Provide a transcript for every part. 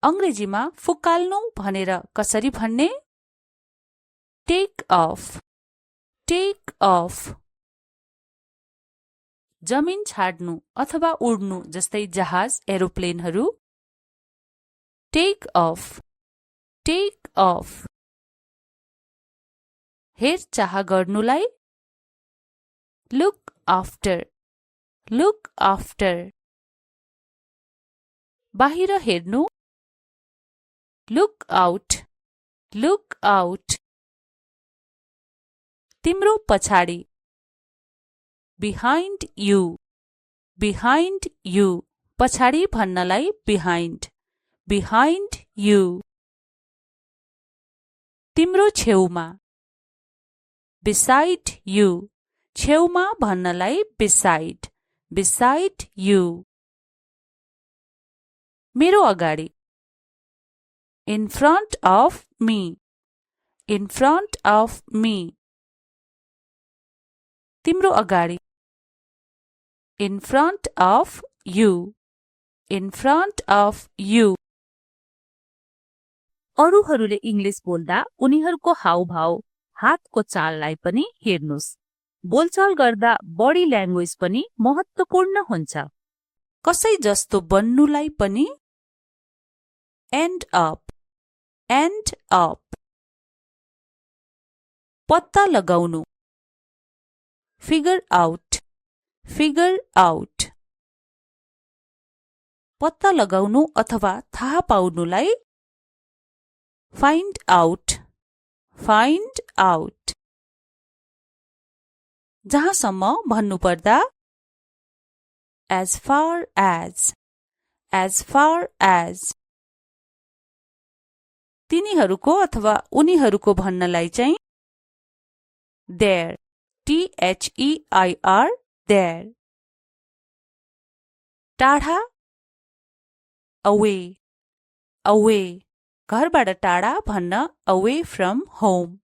अंग्रेजीमा फुकाल्नु भनेर कसरी भन्ने? Take off, take off. जमिन छाड्नु अथवा उड्नु जस्तै जहाज, एरोप्लेनहरू। Take off, take off. हेरचाह गर्नुलाई लुक आफ्टर, लुक आफ्टर। बाहिर हेर्नु लुक आउट, लुक आउट। तिम्रो पछाडि बिहाइन्ड यु, बिहाइन्ड यु। पछाडि भन्नलाई बिहाइन्ड, बिहाइन्ड यु। तिम्रो छेउमा बिसाइड यु, छेउमा भन्नलाई बिसाइड, बिसाइड यु। मेरो अगाडि in front of me, in front of me. तिम्रो अगाडि in front of you, in front of you. अरूहरूले इंग्लिश बोल्दा उनीहरूको हाउभाव, हातको चाललाई पनि हेर्नुस्। बोलचाल गर्दा बडी ल्याङ्ग्वेज पनि महत्त्वपूर्ण हुन्छ। कसै जस्तो बन्नुलाई पनि एन्ड अप, एन्ड अप। पत्ता लगाउनु फिगर आउट, फिगर आउट। पत्ता लगाउनु अथवा थाहा पाउनुलाई फाइन्ड आउट, फाइन्ड आउट। जहाँसम्म भन्नुपर्दा as far as, as far as। तिनीहरूको अथवा उनीहरूको भन्नलाई चाहिँ there, THEIR, there। टाढा away, away। घरबाट टाढा भन्न away from home।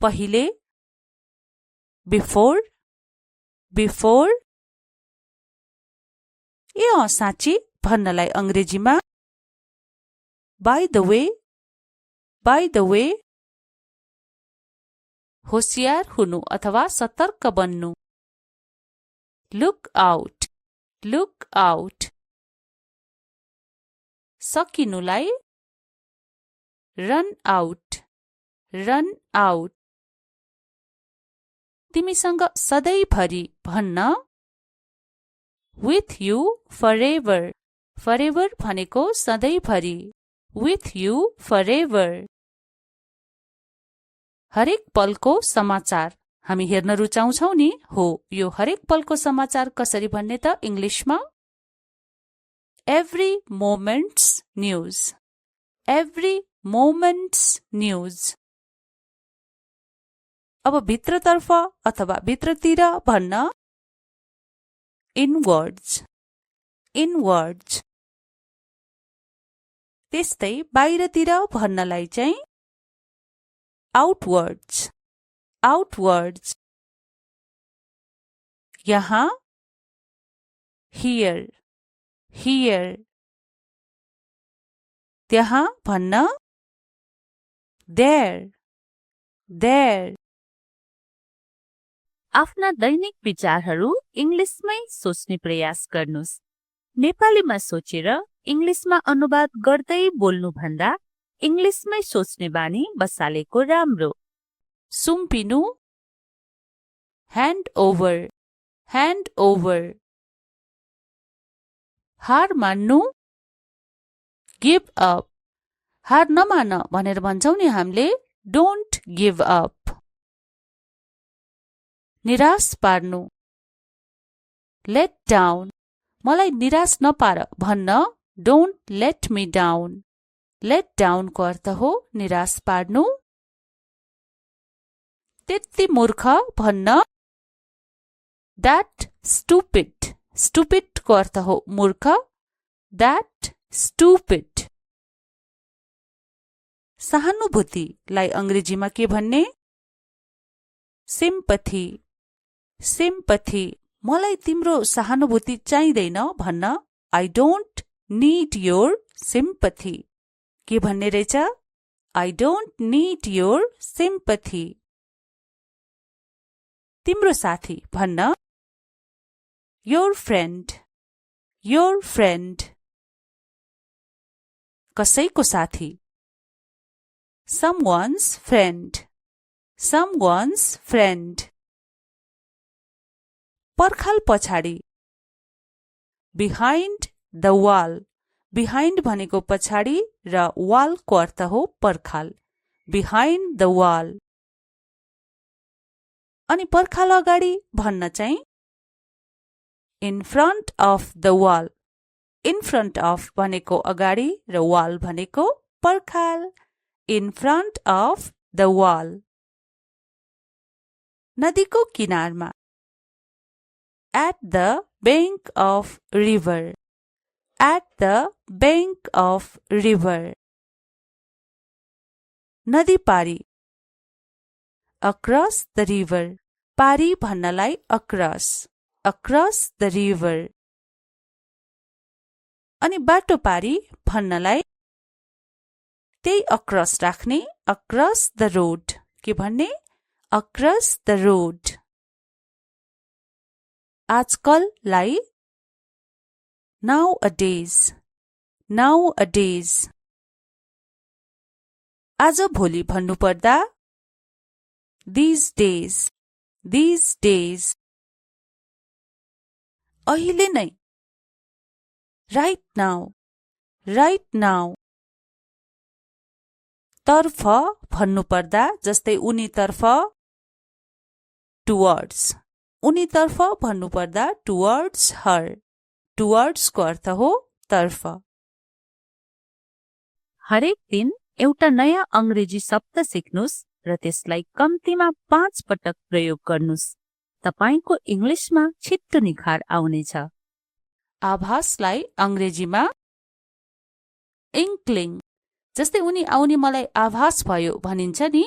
पहिले before, before। ए साँच्ची भन्नलाई अंग्रेजीमा by the way, by the way। होशियार हुनु अथवा सतर्क बन्नु look out, look out। सकिनुलाई run out, run out। तिमीसँग सधैँभरि भन्न with you forever, forever भनेको सधैँभरि, with you forever। हरेक पलको समाचार हामी हेर्न रुचाउँछौ नि, हो यो हरेक पलको समाचार कसरी भन्ने त इंग्लिशमा every moment's news, every moment's news। अब भित्रतर्फ अथवा भित्रतिर भन्न inwards, inwards। त्यस्तै बाहिरतिर भन्नलाई चाहिँ outwards, outwards। यहाँ here, here। त्यहाँ भन्न there, there। आफ्ना दैनिक विचारहरू इंग्लिशमै सोच्ने प्रयास गर्नुस्। नेपालीमा सोचेर इंग्लिशमा अनुवाद गर्दै बोल्नु भन्दा इंग्लिशमै सोच्ने बानी बसालेको राम्रो। सुम्पिनु hand over, hand over। हार मान्नु give up, हार नमान भनेर भन्छौ नि हामीले don't give up। निराश पार्नु let down, मलाई निराश नपार भन्न don't let me down। let down को अर्थ हो निराश पार्नु। त्यति मूर्ख भन्न that stupid, stupid को अर्थ हो मूर्ख, that stupid। सहानुभूतिलाई अंग्रेजीमा के भन्ने sympathy, sympathy। मलाई तिम्रो सहानुभूति चाहिँदैन भन्न I don't need your sympathy. के भन्ने रहेछ? I don't need your sympathy. तिम्रो साथी भन्न your friend. Your friend. कसैको साथी someone's friend. Someone's friend. पर्खाल पछाडि behind the wall. behind भनेको पछाडि र wall को अर्थ हो पर्खाल. behind the wall. अनि पर्खाल अगाडि भन्न चाहिँ in front of the wall. in front of भनेको अगाडि र wall भनेको पर्खाल. in front of the wall. नदीको किनारमा at the bank of river. at the bank of river. नदी पारी across the river. पारी भन्नलाई across. across the river. अनि बाटो पारी भन्नलाई त्यही across राख्ने across the road. के भन्ने across the road. आजकललाई nowadays. nowadays. आज भोलि भन्नुपर्दा these days. these days. अहिले नै right now. right now. तर्फ भन्नुपर्दा जस्तै उनीतर्फ towards. उनीतर्फ भन्नुपर्दा towards her. towards को अर्थ हो तर्फ. हरेक दिन एउटा नयाँ अंग्रेजी शब्द सिक्नुस् र त्यसलाई कम्तीमा 5 पटक प्रयोग गर्नुस्. तपाईको इंग्लिशमा छिट्टो निखार आउनेछ. आभासलाई अंग्रेजीमा inkling. जस्तै उनी आउने मलाई आभास भयो भनिन्छ नि.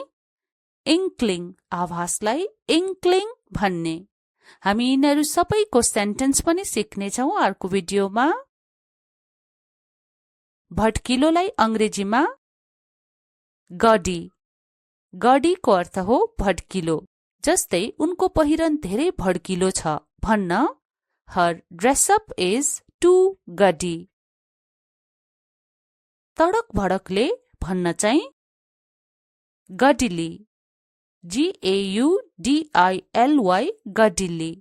inkling. आभासलाई inkling भन्ने. हामी यिनीहरू सबैको सेन्टेन्स पनि सिक्नेछौं अर्को भिडियोमा. भड्किलोलाई अंग्रेजीमा गडी. गडीको अर्थ हो भड्किलो. जस्तै उनको पहिरन धेरै भड्किलो छ भन्न her dress up is too gaudy. तडक भडकले भन्न चाहिँ gaudily. gaudily. gaudily.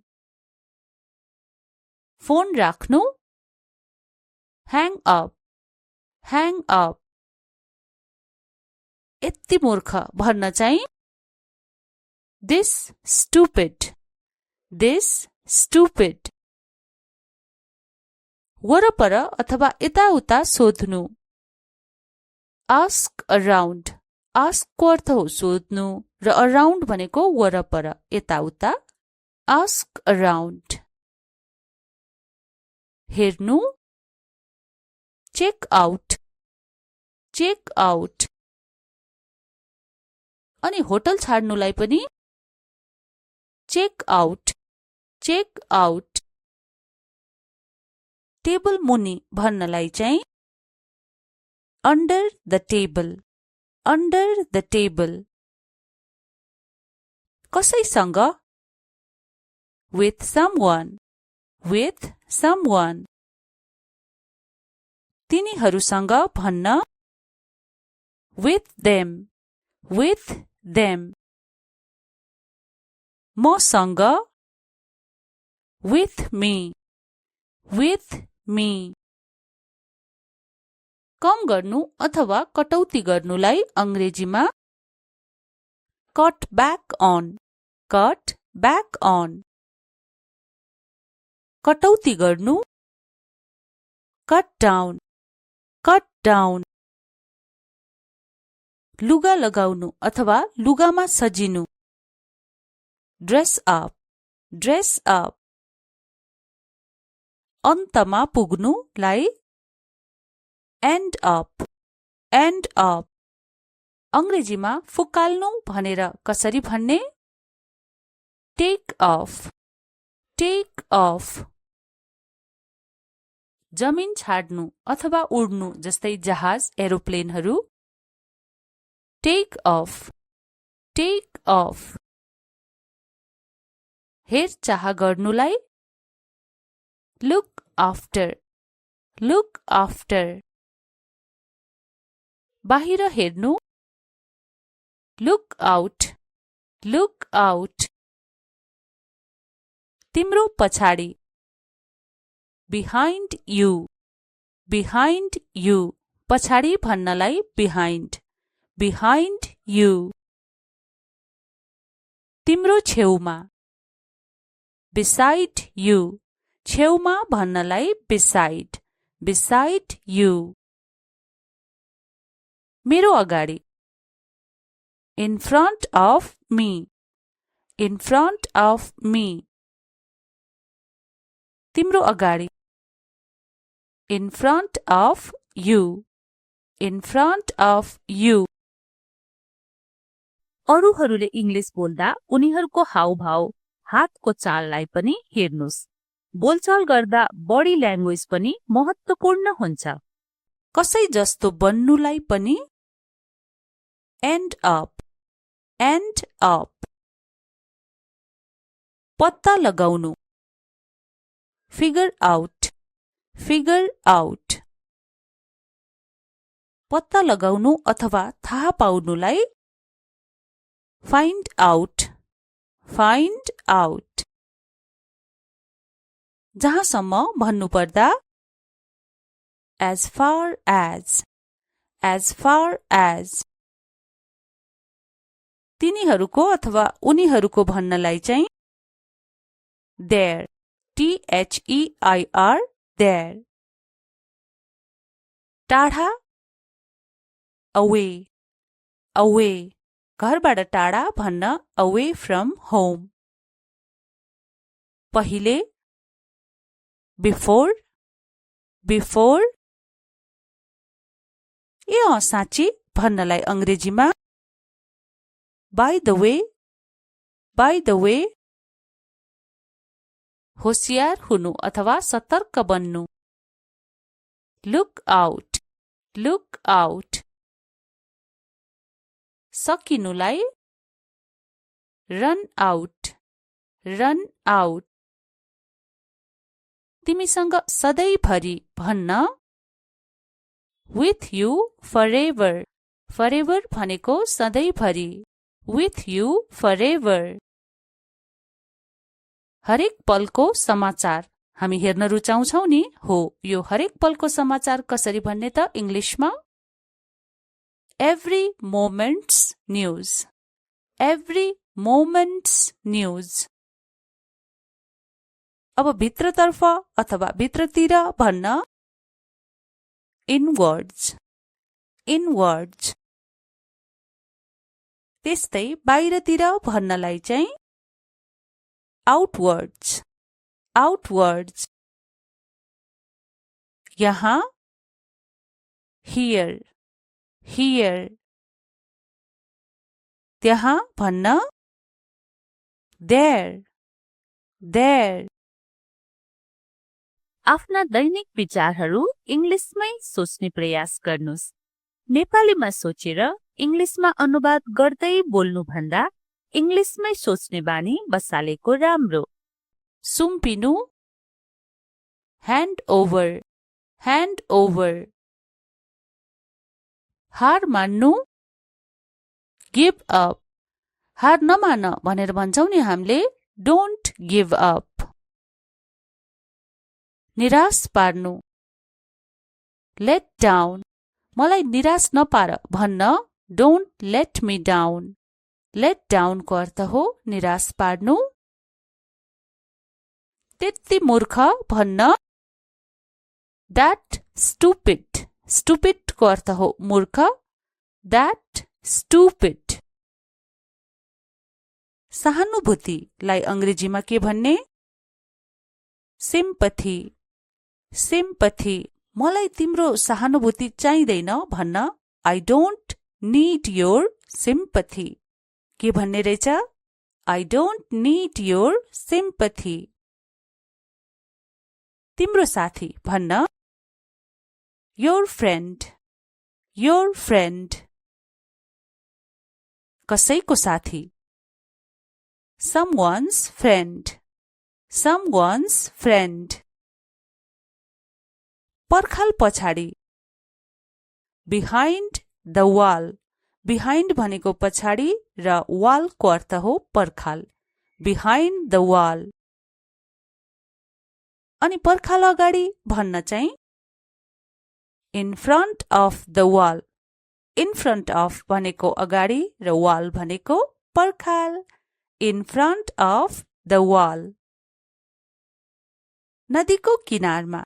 फोन राख्नु hang up. hang up. यति मूर्ख भन्न चाहिँ this stupid. this stupid. वरपर अथवा यताउता सोध्नु ask around. ask को अर्थ हो सोध्नु र around भनेको वरपर यताउता. ask around. हेर्नु check out. check out. अनि होटल छाड्नुलाई पनि check out. check out. Table मुनि भन्नलाई चाहिँ under the table. under the table. कसैसँग with someone. with someone. तिनीहरूसँग भन्न with them. with them. मसँग with me. with me. कम गर्नु अथवा कटौती गर्नुलाई अंग्रेजीमा cut back on. cut back on. कटौती गर्नु cut down. cut down. लुगा लगाउनु अथवा लुगामा सजिनु dress up. dress up. अन्तमा पुग्नुलाई end up. end up. अंग्रेजीमा फुकाल्नु भनेर कसरी भन्ने take off. take off. जमिन छाड्नु अथवा उड्नु जस्तै जहाज एरोप्लेनहरू। Take off, take off. हेरचाह गर्नुलाई लुक आफ्टर, लुक आफ्टर। बाहिर हेर्नु लुक आउट, लुक आउट। तिम्रो पछाडि बिहाइन्ड यु, बिहाइन्ड यु। पछाडि भन्नलाई बिहाइन्ड, बिहाइन्ड यु। तिम्रो छेउमा beside you, छेउमा भन्नलाई beside, beside you। मेरो अगाडि in front of me, in front of me। तिम्रो अगाडि in front of you, in front of you। अरूहरूले इंग्लिश बोल्दा उनीहरूको हाउभाव, हातको चाललाई पनि हेर्नुस्। बोलचाल गर्दा बडी ल्याङ्ग्वेज पनि महत्त्वपूर्ण हुन्छ। कसै जस्तो बन्नुलाई पनि end up, end up। पत्ता लगाउनु figure out, figure out। पत्ता लगाउनु अथवा थाहा पाउनुलाई find out, find out। जहाँसम्म भन्नुपर्दा as far as, as far as। तिनीहरूको अथवा उनीहरूको भन्नलाई चाहिँ there, their, there। टाढा away, away। घरबाट टाढा भन्न away from home। पहिले before, before। ए साँच्ची भन्नलाई अंग्रेजीमा by the way, by the way। होशियार हुनु अथवा सतर्क बन्नु look out, look out। सकिनुलाई run out, run out। तिमीसँग सधैँभरि भन्न with you forever, forever भनेको सधैँभरि with you forever। हरेक पलको समाचार हामी हेर्न रुचाउँछौ नि हो यो हरेक पलको समाचार कसरी भन्ने त इंग्लिशमा every moment's news, every moment's news। अब भित्रतर्फ अथवा भित्रतिर भन्न inwards, inwards। त्यस्तै बाहिरतिर भन्नलाई चाहिँ outwards, outwards। यहाँ here, here। त्यहाँ भन्न there, there। आफ्ना दैनिक विचारहरू इंग्लिशमै सोच्ने प्रयास गर्नुस्। नेपालीमा सोचेर इंग्लिशमा अनुवाद गर्दै बोल्नु भन्दा इंग्लिशमै सोच्ने बानी बसालेको राम्रो। सुम्पिनु hand over, hand over। हार मान्नु give up, हार नमान भनेर भन्छौ नि हामीले don't give up। निराश पार्नु let down, मलाई निराश नपार भन्न don't let me down। let down को अर्थ हो निराश पार्नु। त्यति मूर्ख भन्न that stupid, stupid को अर्थ हो मूर्ख that stupid। सहानुभूतिलाई अंग्रेजीमा के भन्ने sympathy, sympathy। मलाई तिम्रो सहानुभूति चाहिँदैन भन्न I don't need your sympathy। के भन्ने रहेछ I don't need your sympathy। तिम्रो साथी भन्न your friend, your friend. कसैको साथी, someone's friend, someone's friend. पर्खाल पछाडि, behind the wall. behind भनेको पछाडि र wall को अर्थ हो पर्खाल. behind the wall. अनि पर्खाल अगाडि भन्न चाहिँ in front of the wall. in front of भनेको अगाडि र wall भनेको पर्खाल. in front of the wall. नदीको किनारमा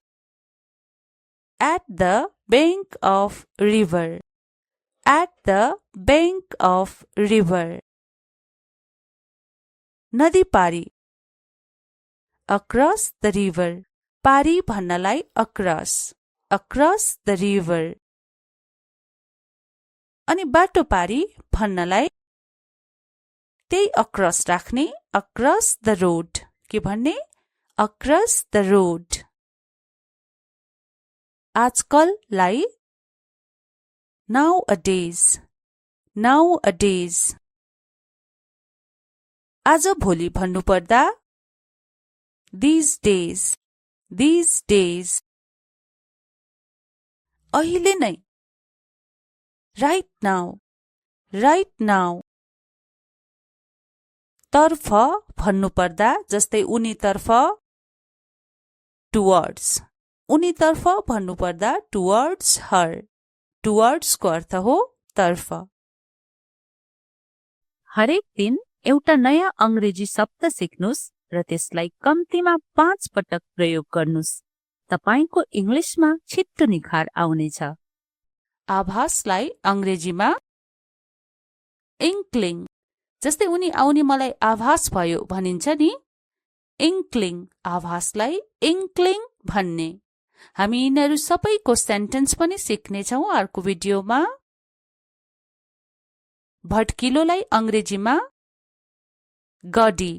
at the bank of river. at the bank of river. नदी पारी across the river. पारी भन्नलाई across. across the river. अनि बाटो पारी भन्नलाई त्यही across राख्ने across the road. के भन्ने across the road. आजकललाई nowadays. nowadays. आज भोलि भन्नुपर्दा these days. these days. अहिले नै right now. right now. तर्फ भन्नुपर्दा जस्तै उनीतर्फ towards. उनीतर्फ भन्नुपर्दा towards her. towards को अर्थ हो तर्फ. हरेक दिन एउटा नयाँ अंग्रेजी शब्द सिक्नुस् र त्यसलाई कम्तीमा 5 पटक प्रयोग गर्नुस्. तपाईको इंग्लिशमा छिट्टो निखार आउनेछ. आभासलाई अंग्रेजीमा inkling. जस्तै उनी आउने मलाई आभास भयो भनिन्छ नि. inkling. आभासलाई inkling भन्ने. हामी यिनीहरू सबैको सेन्टेन्स पनि सिक्नेछौं अर्को भिडियोमा. भड्किलोलाई अंग्रेजीमा गडी.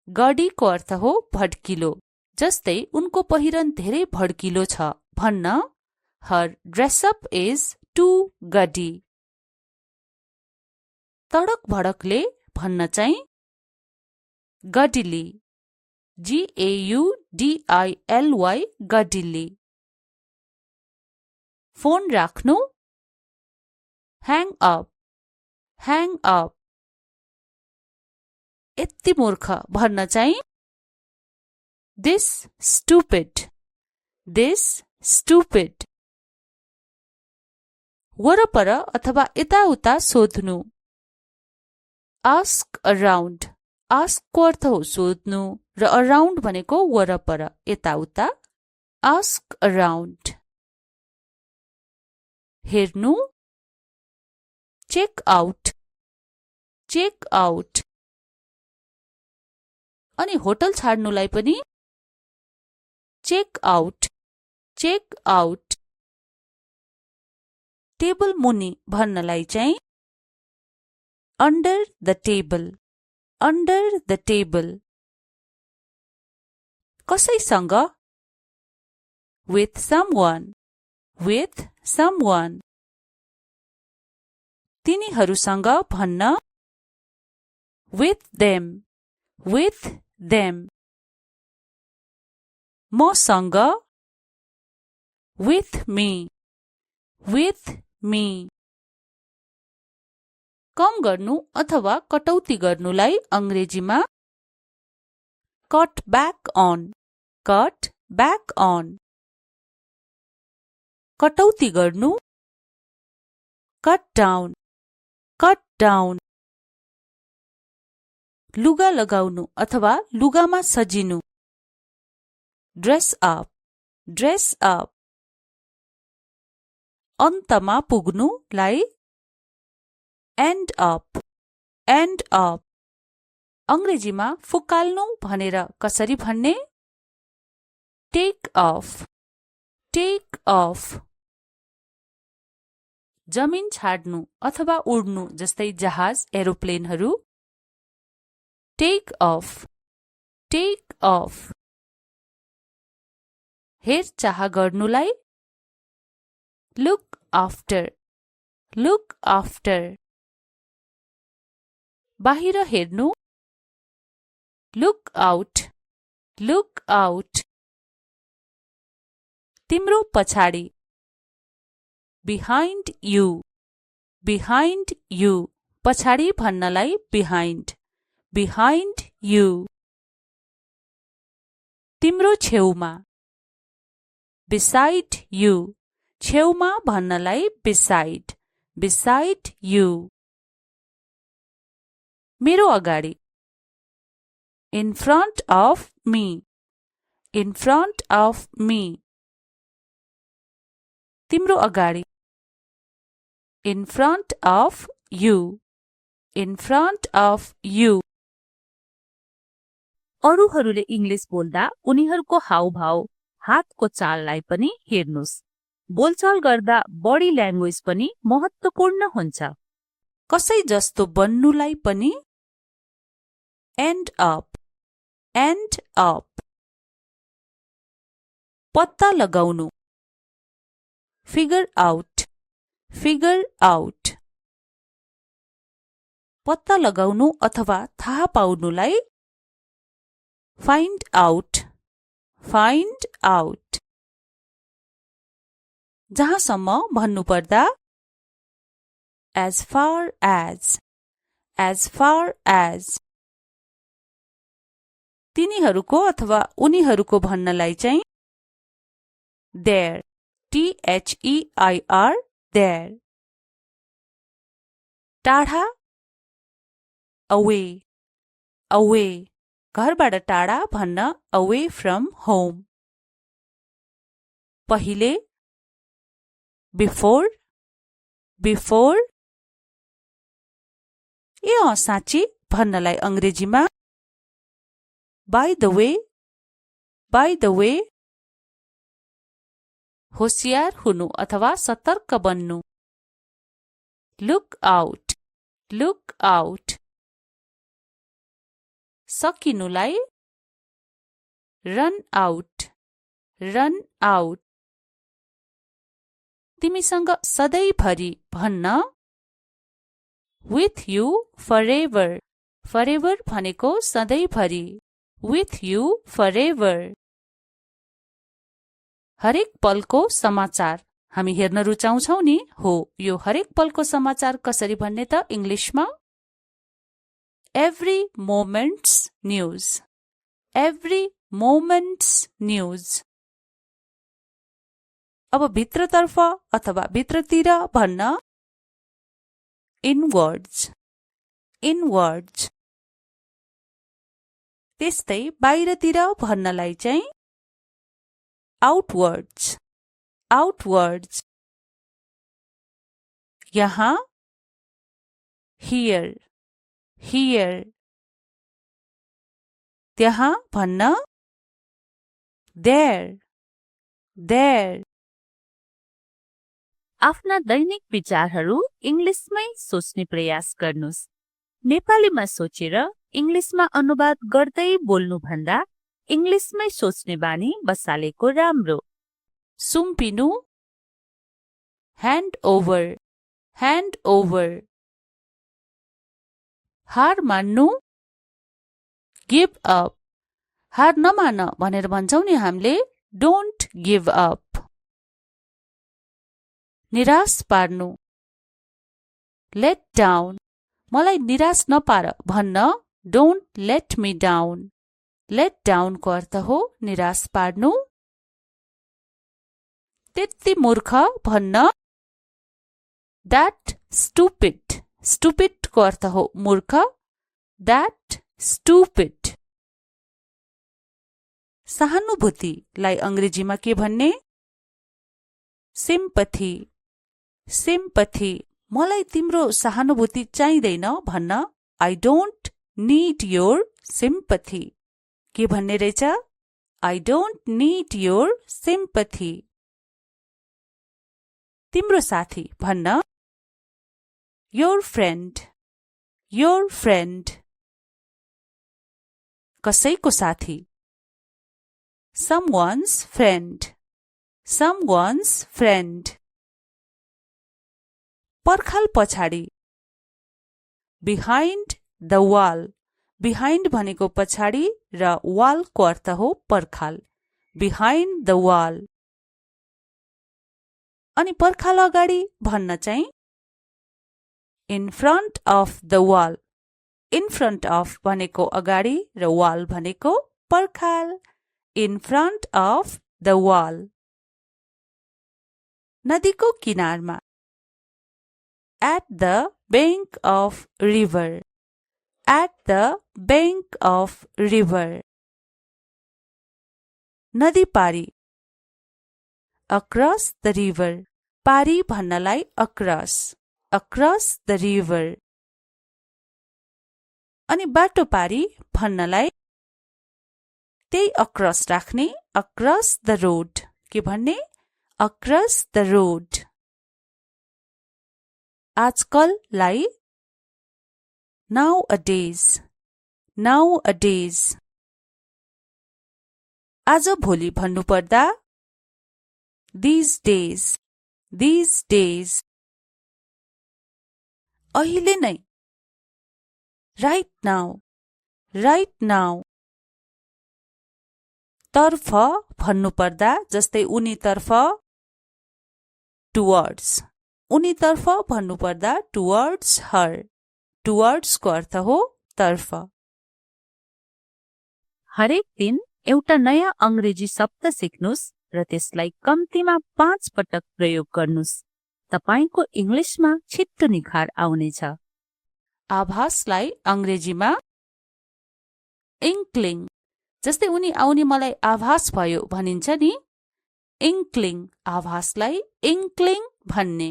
गडीको अर्थ हो भड्किलो. जस्तै उनको पहिरन धेरै भड्किलो छ भन्न her dress up is too gaudy. तडक भडकले भन्न चाहिँ gaudily. gaudily. gaudily. फोन राख्नु hang up. hang up. यति मूर्ख भन्न चाहिँ this stupid. this stupid. वरपर अथवा यताउता सोध्नु ask around. ask को अर्थ हो सोध्नु र around भनेको वरपर यताउता. ask around. हेर्नु check out. check out. अनि होटल छाड्नुलाई पनि check out. check out. Table मुनि भन्नलाई चाहिँ under the table. under the table. कसैसँग with someone. with someone. तिनीहरूसँग भन्न with them. with them. मसँग with me. with me. कम गर्नु अथवा कटौती गर्नुलाई अंग्रेजीमा cut back on. cut back on. कटौती गर्नु cut down. cut down. लुगा लगाउनु अथवा लुगामा सजिनु dress up. dress up. अन्तमा पुग्नुलाई end up. end up. अंग्रेजीमा फुकाल्नु भनेर कसरी भन्ने take off. take off. जमिन छाड्नु अथवा उड्नु जस्तै जहाज एरोप्लेनहरू take off. take off. हेरचाह गर्नुलाई Look after. Look after. बाहिर हेर्नु. Look out. Look out. तिम्रो पछाडि. Behind you. Behind you. पछाडि भन्नलाई behind. Behind you. तिम्रो छेउमा. Beside you. छेउमा भन्नलाई beside. Beside you. मेरो अगाडि. In front of me. In front of me. तिम्रो अगाडि. In front of you. In front of you. अरूहरूले इंग्लिश बोल्दा उनीहरूको हाउभाव, हातको चाललाई पनि हेर्नुस्. बोलचाल गर्दा बडी ल्याङ्ग्वेज पनि महत्त्वपूर्ण हुन्छ. कसै जस्तो बन्नुलाई पनि. End up. End up. पत्ता लगाउनु. Figure out. Figure out. पत्ता लगाउनु अथवा थाहा पाउनुलाई find out. Find out. जहाँसम्म भन्नुपर्दा as far as. As far as. तिनीहरूको अथवा उनीहरूको भन्नलाई चाहिँ there. T-H-E-I-R. There. टाढा. Away. Away. घरबाट टाढा भन्न away from home. पहिले. Before. Before. ए साँच्ची भन्नलाई अंग्रेजीमा by the way. By the way. होशियार हुनु अथवा सतर्क बन्नु. Look out. Look out. सकिनुलाई run out. Run out. तिमीसँग सधैँभरि भन्न with you forever. Forever भनेको सधैँभरि. With you forever. हरेक पलको समाचार हामी हेर्न रुचाउँछौ नि. हो, यो हरेक पलको समाचार कसरी भन्ने त इंग्लिशमा every moment's news. Every moment's news. अब भित्रतर्फ अथवा भित्रतिर भन्न inwards. Inwards. त्यस्तै बाहिरतिर भन्नलाई चाहिँ outwards. Outwards. यहाँ here. Here. त्यहाँ भन्न there. There. आफ्ना दैनिक विचारहरू इंग्लिशमै सोच्ने प्रयास गर्नुस्. नेपालीमा सोचेर इंग्लिशमा अनुवाद गर्दै बोल्नु भन्दा इंग्लिशमै सोच्ने बानी बसालेको राम्रो. सुम्पिनु. hand over. Hand over. हार मान्नु. give up. हार नमान भनेर भन्छौ नि हामीले. don't give up. निराश पार्नु. let down. मलाई निराश नपार भन्न don't let me down. let down को अर्थ हो निराश पार्नु. त्यति मूर्ख भन्न that stupid. stupid को अर्थ हो मूर्ख. that stupid. सहानुभूतिलाई अंग्रेजीमा के भन्ने? sympathy. sympathy. मलाई तिम्रो सहानुभूति चाहिँदैन भन्न I don't need your sympathy. के भन्ने रहेछ? I don't need your sympathy. तिम्रो साथी भन्न your friend. Your friend. कसैको साथी someone's friend. Someone's friend. पर्खाल पछाडि बिहाइन्ड द वाल बिहाइन्ड भनेको पछाडि र वालको अर्थ हो पर्खाल बिहाइन्ड द वाल अनि पर्खाल अगाडि भन्न चाहिँ in front of the wall in front of भनेको अगाडि र वाल भनेको पर्खाल in front of the wall नदीको किनारमा at the bank of river at the bank of river नदी पारी अक्रस द रिभर पारी भन्नलाई अक्रस द रिभर अनि बाटो पारी भन्नलाई त्यही अक्रस राख्ने अक्रस द रोड के भन्ने अक्रस द रोड आजकललाई नाउ अ डेज आज भोलि भन्नुपर्दा these days अहिले नै right now तर्फ भन्नुपर्दा जस्तै उनीतर्फ towards उनीतर्फ भन्नुपर्दा towards her towards को अर्थ हो तर्फ हरेक दिन एउटा नयाँ अंग्रेजी शब्द सिक्नुस् र त्यसलाई कम्तीमा 5 पटक प्रयोग गर्नुस् तपाईको इंग्लिशमा छिट्टो निखार आउनेछ आभासलाई अंग्रेजीमा इन्क्लिङ जस्तै उनी आउने मलाई आभास भयो भनिन्छ नि इन्क्लिङ आभासलाई इन्क्लिङ भन्ने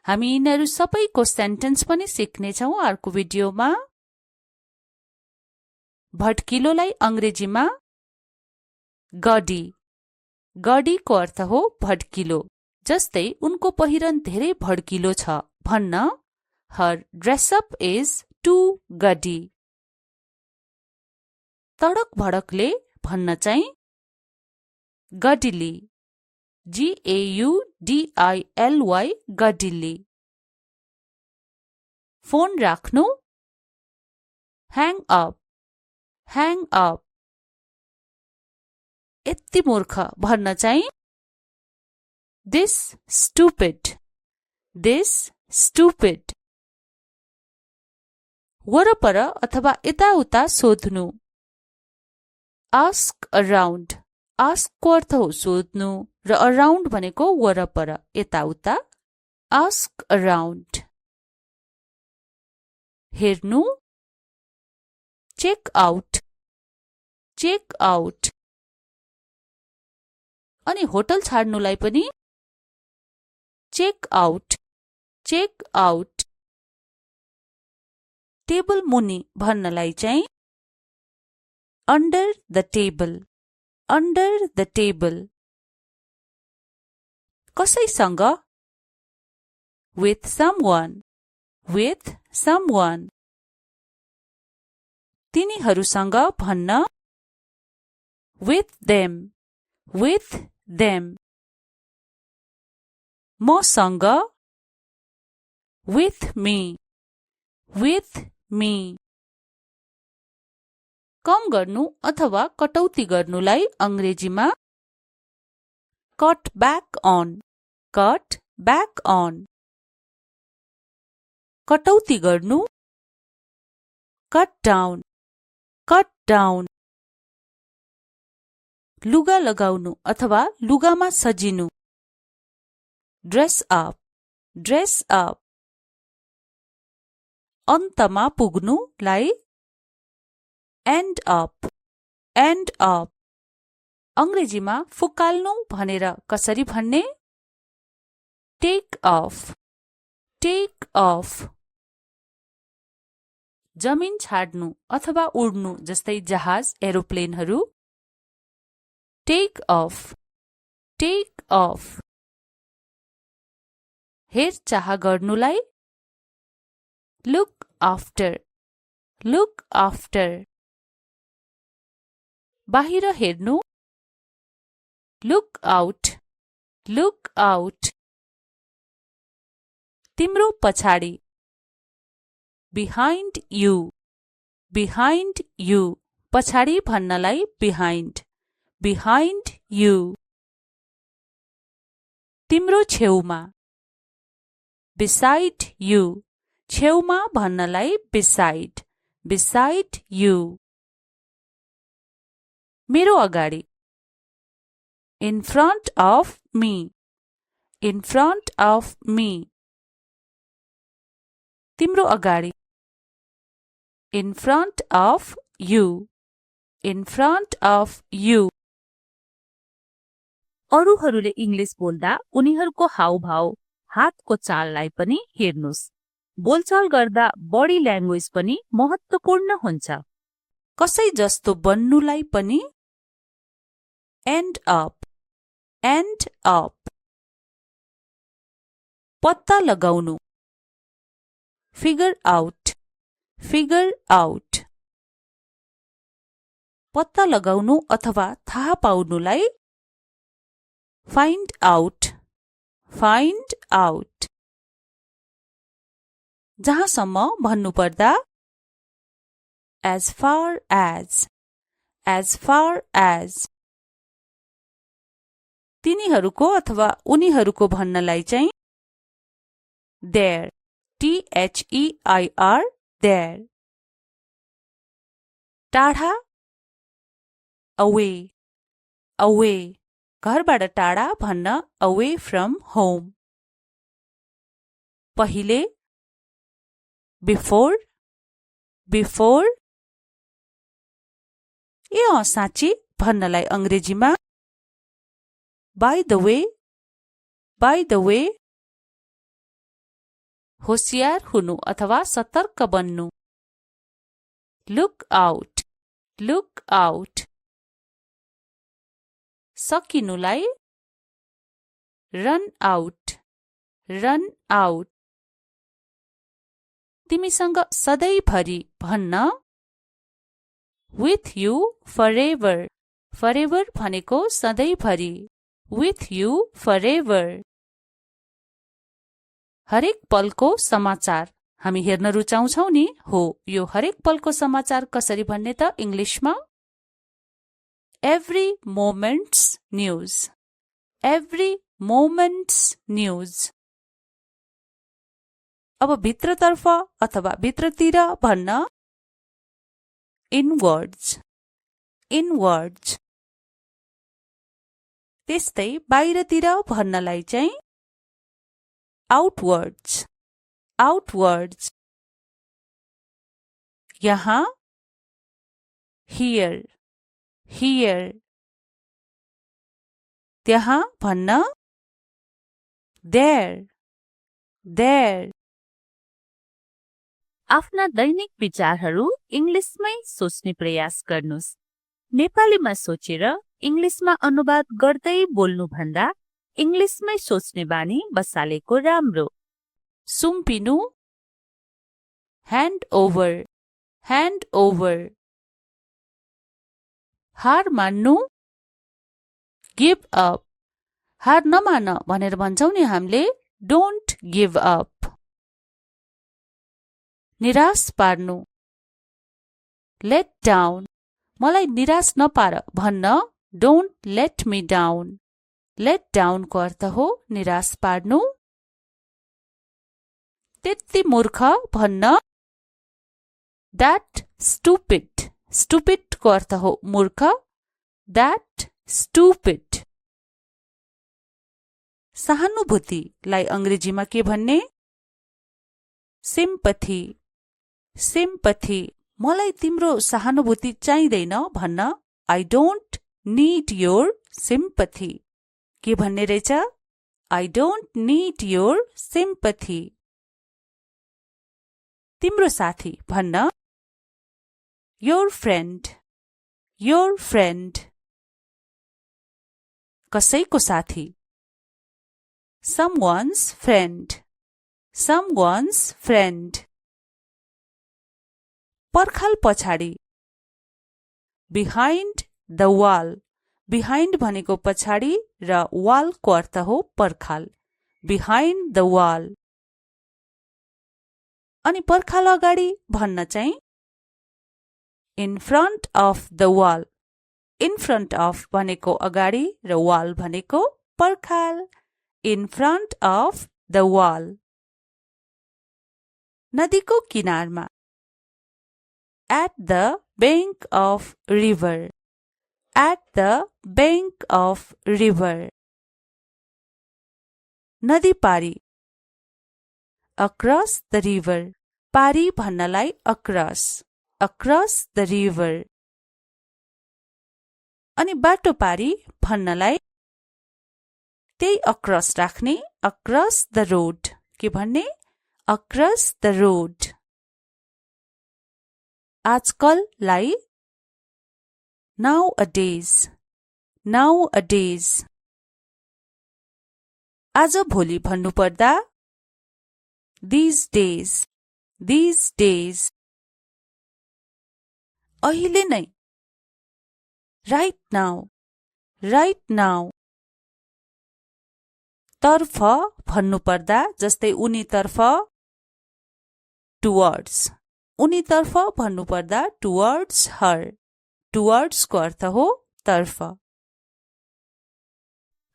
हामी यिनीहरू सबैको सेन्टेन्स पनि सिक्नेछौं अर्को भिडियोमा भड्किलोलाई अंग्रेजीमा गडीको अर्थ हो भड्किलो जस्तै उनको पहिरन धेरै भड्किलो छ भन्न हर ड्रेसअप इज टू गडी तडक भडकले भन्न चाहिँ गडिली GAUDILY गडिली फोन राख्नु ह्याङ अप यति मूर्ख भन्न चाहिँ this stupid वरपर अथवा यताउता सोध्नु ask around को अर्थ हो सोध्नु र around भनेको वरपर यताउता ask around हेर्नु check out अनि होटल छाड्नुलाई पनि चेक आउट टेबल मुनि भन्नलाई चाहिँ अन्डर द टेबल कसैसँग with someone तिनीहरूसँग भन्न with them मसँग with me कम गर्नु अथवा कटौती गर्नुलाई अंग्रेजीमा cut back on कटौती गर्नु cut down लुगा लगाउनु अथवा लुगामा सजिनु ड्रेस अप अन्तमा पुग्नुलाई एन्ड अप अंग्रेजीमा फुकाल्नु भनेर कसरी भन्ने टेक अफ जमिन छाड्नु अथवा उड्नु जस्तै जहाज एरोप्लेनहरू टेक अफ हेरचाह गर्नुलाई लुक आफ्टर बाहिर हेर्नु लुक आउट तिम्रो पछाडि behind you behind you पछाडि भन्नलाई behind you तिम्रो छेउमा beside you छेउमा भन्नलाई beside you मेरो अगाडि in front of me तिम्रो अगाडि in front of you अरूहरूले इंग्लिश बोल्दा उनीहरूको हाउभाव हातको चाललाई पनि हेर्नुस्। बोलचाल गर्दा बडी ल्याङ्ग्वेज पनि महत्त्वपूर्ण हुन्छ। कसै जस्तो बन्नुलाई पनि end up पत्ता लगाउनु figure out पत्ता लगाउनु अथवा थाहा पाउनुलाई find out जहाँसम्म भन्नुपर्दा as far as तिनीहरूको अथवा उनीहरूको भन्नलाई चाहिँ there there टाढा away घरबाट टाढा भन्न away from home पहिले before ए साँच्ची भन्नलाई अंग्रेजीमा by the way होशियार हुनु अथवा सतर्क बन्नु look out सकिनुलाई run out तिमीसँग सधैँभरि भन्न with you forever भनेको सधैँभरि with you forever हरेक पलको समाचार हामी हेर्न रुचाउँछौ नि हो यो हरेक पलको समाचार कसरी भन्ने त इंग्लिशमा every moment's news अब भित्रतर्फ अथवा भित्रतिर भन्न inwards त्यस्तै बाहिरतिर भन्नलाई चाहिँ outwards यहाँ here त्यहाँ भन्न there आफ्ना दैनिक विचारहरू इंग्लिशमै सोच्ने प्रयास गर्नुस्। नेपालीमा सोचेर इंग्लिशमा अनुवाद गर्दै बोल्नु भन्दा इंग्लिशमै सोच्ने बानी बसालेको राम्रो। सुम्पिनु hand over हार मान्नु give up हार नमान भनेर भन्छौ नि हामीले don't give up निराश पार्नु let down मलाई निराश नपार भन्न don't let me down let down को अर्थ हो निराश पार्नु त्यति मूर्ख भन्न that stupid को अर्थ हो मूर्ख that stupid सहानुभूतिलाई अंग्रेजीमा के भन्ने sympathy मलाई तिम्रो सहानुभूति चाहिँदैन भन्न I don't need your sympathy के भन्ने रहेछ I don't need your sympathy तिम्रो साथी भन्न your friend कसैको साथी someone's friend पर्खाल पछाडि behind the wall behind भनेको पछाडि र wall को अर्थ हो पर्खाल behind the wall अनि पर्खाल अगाडि भन्न चाहिँ in front of the wall. In front of भनेको अगाडि र wall भनेको पर्खाल. In front of the wall. नदीको किनारमा at the bank of river. At the bank of river. नदी पारी across the river. पारी भन्नलाई across. Across the river. अनि बाटो पारी भन्नलाई त्यही across राख्ने across the road. के भन्ने across the road. आजकललाई nowadays. Nowadays. आज भोलि भन्नुपर्दा these days. These days. अहिले नै right now. Right now. तर्फ भन्नुपर्दा जस्तै उनीतर्फ towards. उनीतर्फ भन्नुपर्दा towards her. Towards को अर्थ हो तर्फ.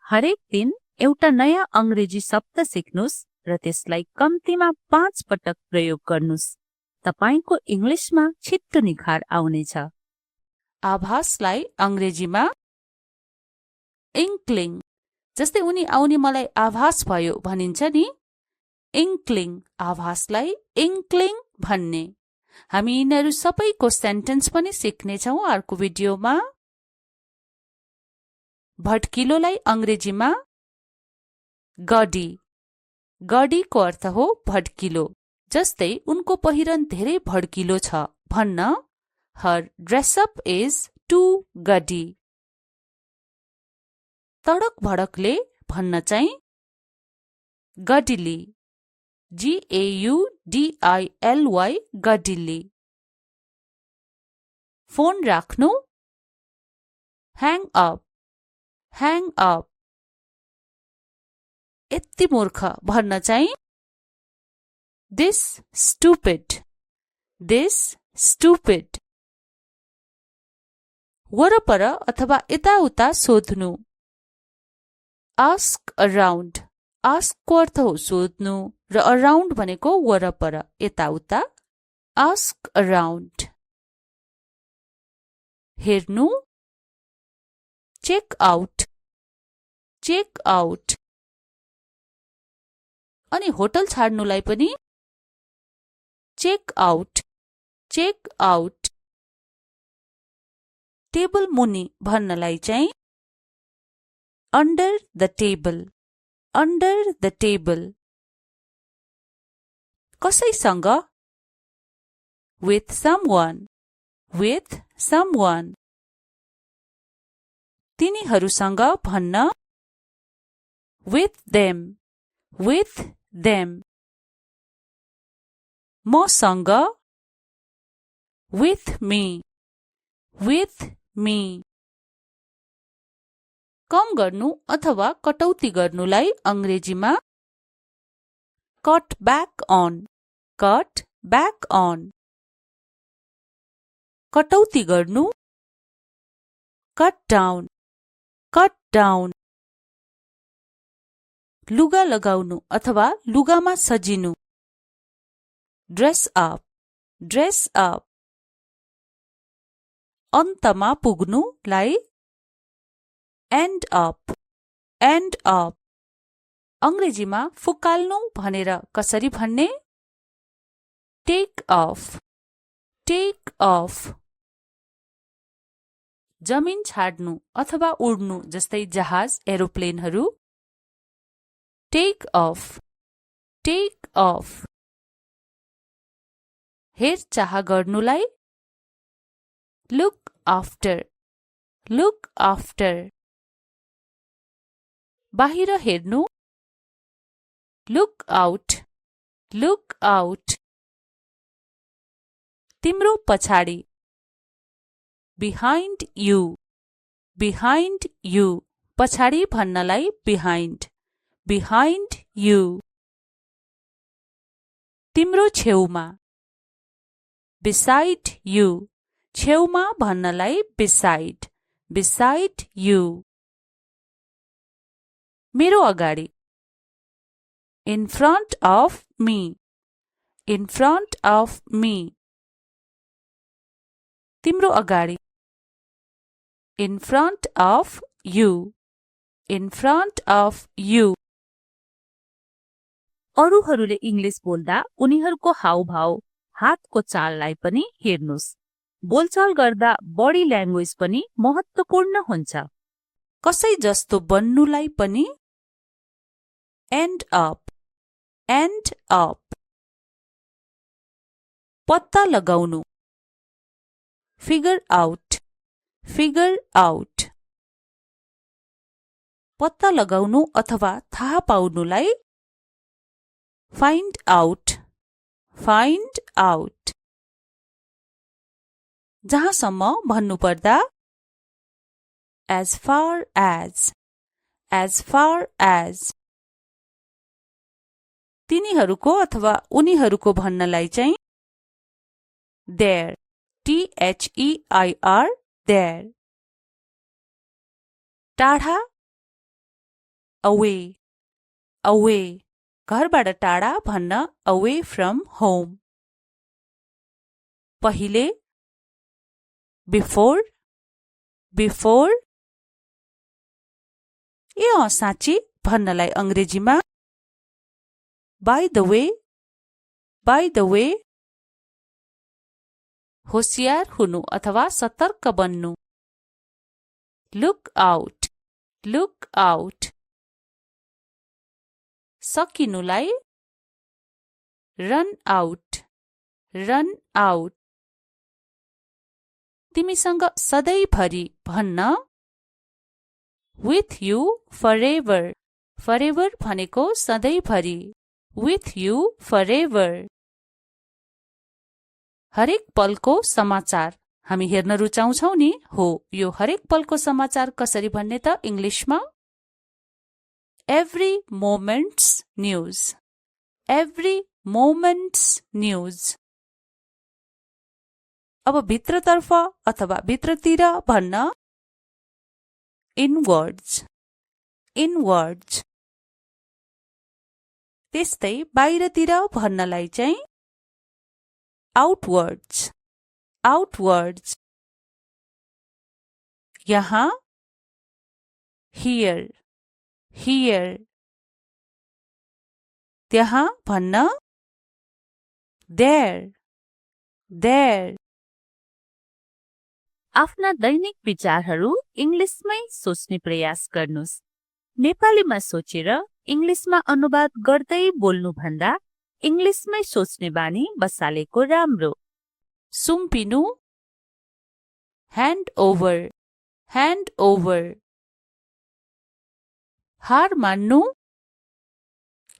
हरेक दिन एउटा नयाँ अंग्रेजी शब्द सिक्नुस् र त्यसलाई कम्तीमा 5 पटक प्रयोग गर्नुस्. तपाईको इंग्लिशमा छिट्टो निखार आउनेछ. आभासलाई अंग्रेजीमा inkling. जस्तै उनी आउने मलाई आभास भयो भनिन्छ नि. inkling आभासलाई inkling भन्ने. हामी यिनीहरू सबैको सेन्टेन्स पनि सिक्नेछौं अर्को भिडियोमा. भड्किलोलाई अंग्रेजीमा गडी. गडीको अर्थ हो भड्किलो. जस्तै उनको पहिरन धेरै भड्किलो छ भन्न her dress up is too gaudy. तडक भडकले भन्न चाहिँ gaudily. Gaudily gaudily. फोन राख्नु hang up. Hang up. यति मूर्ख भन्न चाहिँ this stupid. This stupid. वरपर अथवा यताउता सोध्नु ask around. ask को अर्थ हो सोध्नु र around भनेको वरपर यताउता. ask around. हेर्नु check out. check out. अनि होटल छाड्नुलाई पनि check out. check out. Table मुनि भन्नलाई चाहिँ under the table. under the table. कसैसँग with someone. with someone. तिनीहरूसँग भन्न with them. with them. मसँग with me. with me. कम गर्नु अथवा कटौती गर्नुलाई अंग्रेजीमा cut back on. cut back on. कटौती गर्नु cut down. cut down. लुगा लगाउनु अथवा लुगामा सजिनु dress up. dress up. अन्तमा पुग्नुलाई end up. end up. अंग्रेजीमा फुकाल्नु भनेर कसरी भन्ने take off. take off. जमिन छाड्नु अथवा उड्नु जस्तै जहाज एरोप्लेनहरू take off. take off. हेरचाह गर्नुलाई look after. look after. बाहिर हेर्नु look out. look out. तिम्रो पछाडि behind you. behind you. पछाडि भन्नलाई behind. behind you. तिम्रो तिम्रो छेउमा beside you छेउमा भन्नलाई beside you मेरो अगाडि in front of me तिम्रो अगाडि in front of you अरूहरूले इंग्लिश बोल्दा उनीहरूको हाउभाउ हातको चाललाई पनि हेर्नुस्। बोलचाल गर्दा बडी ल्याङ्ग्वेज पनि महत्त्वपूर्ण हुन्छ। कसै जस्तो बन्नुलाई पनि end up पत्ता लगाउनु figure out पत्ता लगाउनु अथवा थाहा पाउनुलाई find out जहाँसम्म भन्नुपर्दा as far as तिनीहरूको अथवा उनीहरूको भन्नलाई चाहिँ there there टाढा away घरबाट टाढा भन्न away from home पहिले before ए साँच्ची भन्नलाई अंग्रेजीमा by the way होशियार हुनु अथवा सतर्क बन्नु look out सकिनुलाई run out तिमीसँग सधैँभरि भन्न with you forever भनेको सधैँभरि with you forever हरेक पलको समाचार हामी हेर्न रुचाउँछौ नि हो यो हरेक पलको समाचार कसरी भन्ने त इंग्लिशमा every moment's news अब भित्रतर्फ अथवा भित्रतिर भन्न inwards त्यस्तै बाहिरतिर भन्नलाई चाहिँ outwards यहाँ here त्यहाँ भन्न there आफ्ना दैनिक विचारहरू इंग्लिशमै सोच्ने प्रयास गर्नुस्। नेपालीमा सोचेर इंग्लिशमा अनुवाद गर्दै बोल्नु भन्दा इंग्लिशमै सोच्ने बानी बसालेको राम्रो। सुम्पिनु hand over हार मान्नु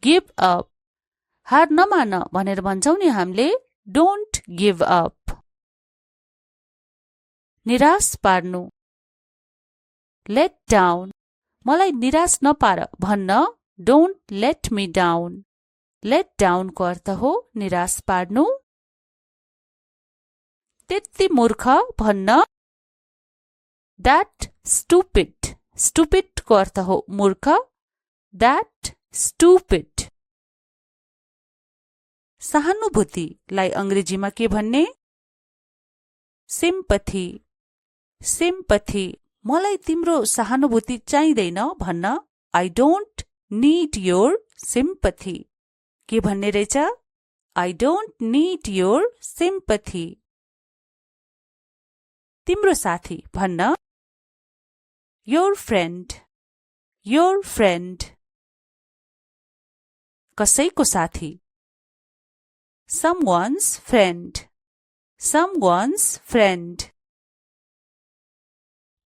give up हार नमान भनेर भन्छौ नि हामीले don't give up निराश पार्नु let down मलाई निराश नपार भन्न don't let me down let down को अर्थ हो निराश पार्नु त्यति मूर्ख भन्न that stupid को अर्थ हो मूर्ख that stupid सहानुभूतिलाई अंग्रेजीमा के भन्ने sympathy मलाई तिम्रो सहानुभूति चाहिँदैन भन्न I don't need your sympathy के भन्ने रहेछ I don't need your sympathy तिम्रो साथी भन्न your friend कसैको साथी someone's friend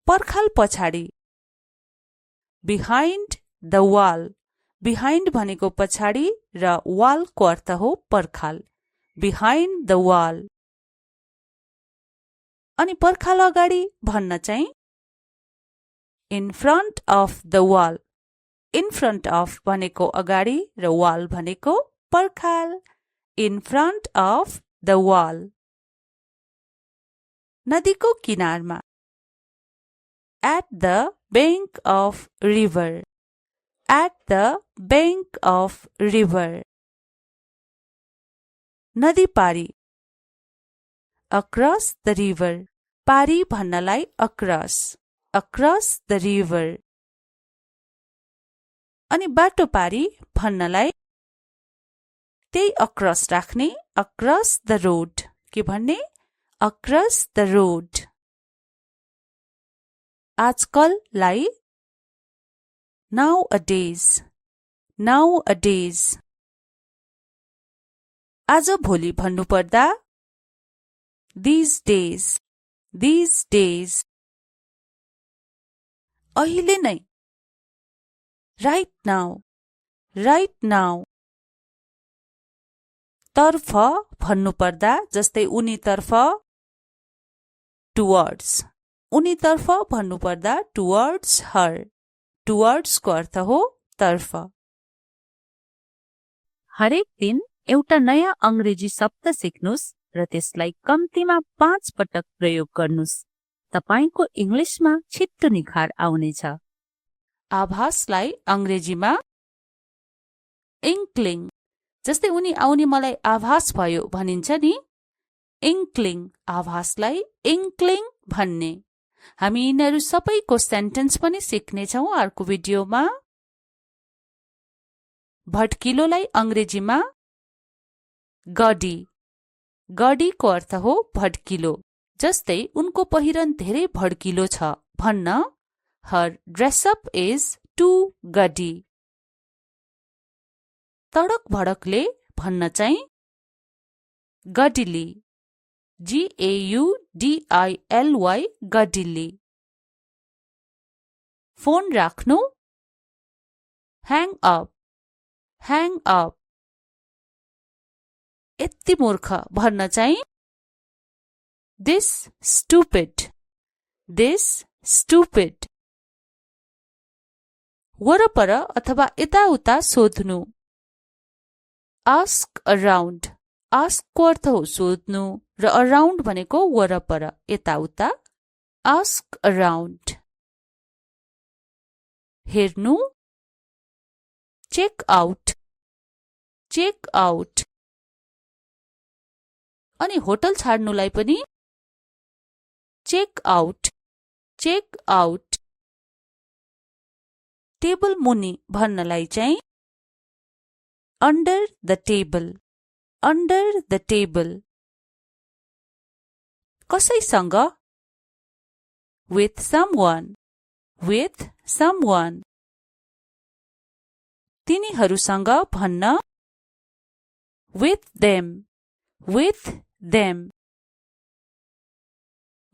पर्खाल पछाडि behind the wall behind भनेको पछाडि र wall को अर्थ हो पर्खाल behind the wall अनि पर्खाल अगाडि भन्न चाहिँ in front of the wall in front of भनेको अगाडि र wall भनेको पर्खाल in front of the wall. नदीको किनारमा. At the bank of river. At the bank of river. नदी पारी. Across the river. पारी भन्नलाई across. Across the river. अनि बाटो पारी भन्नलाई त्यही across राख्ने across the road. के भन्ने? Across the road. आजकललाई nowadays. Nowadays. आज भोलि भन्नुपर्दा these days. These days. अहिले नै right now. Right now. तर्फ भन्नुपर्दा जस्तै उनीतर्फ towards. उनीतर्फ भन्नुपर्दा towards her. Towards को अर्थ हो तर्फ. हरेक दिन एउटा नयाँ अंग्रेजी शब्द सिक्नुस् र त्यसलाई कम्तीमा 5 पटक प्रयोग गर्नुस्. तपाईको इंग्लिशमा छिट्टो निखार आउनेछ. आभासलाई अंग्रेजीमा inkling. जस्तै उनी आउने मलाई आभास भयो भनिन्छ नि. inkling. आभासलाई inkling भन्ने. हामी यिनीहरू सबैको सेन्टेन्स पनि सिक्नेछौं अर्को भिडियोमा. भड्किलोलाई अंग्रेजीमा गडी. गडीको अर्थ हो भड्किलो. जस्तै उनको पहिरन धेरै भड्किलो छ भन्न her dress up is too gaudy. तडक भडकले भन्न चाहिँ gaudily. Gaudily. gaudily. फोन राख्नु hang up. Hang up. यति मूर्ख भन्न चाहिँ this stupid. This stupid. वरपर अथवा यताउता सोध्नु ask around. ask को अर्थ हो सोध्नु र around भनेको वरपर यताउता. ask around. हेर्नु check out. check out. अनि होटल छाड्नुलाई पनि check out. check out. Table मुनि भन्नलाई चाहिँ under the table. under the table. कसैसँग with someone. with someone. तिनीहरूसँग भन्न with them. with them.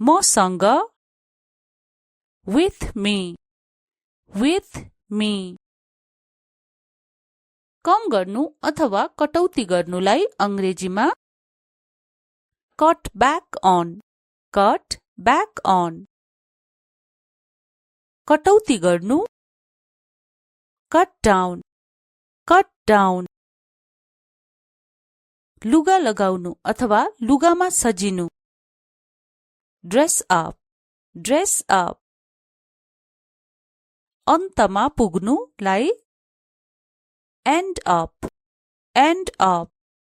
मसँग with me. with me. कम गर्नु अथवा कटौती गर्नुलाई अंग्रेजीमा cut back on. cut back on. कटौती गर्नु cut down. cut down. लुगा लगाउनु अथवा लुगामा सजिनु dress up. dress up. अन्तमा पुग्नुलाई end up. end up.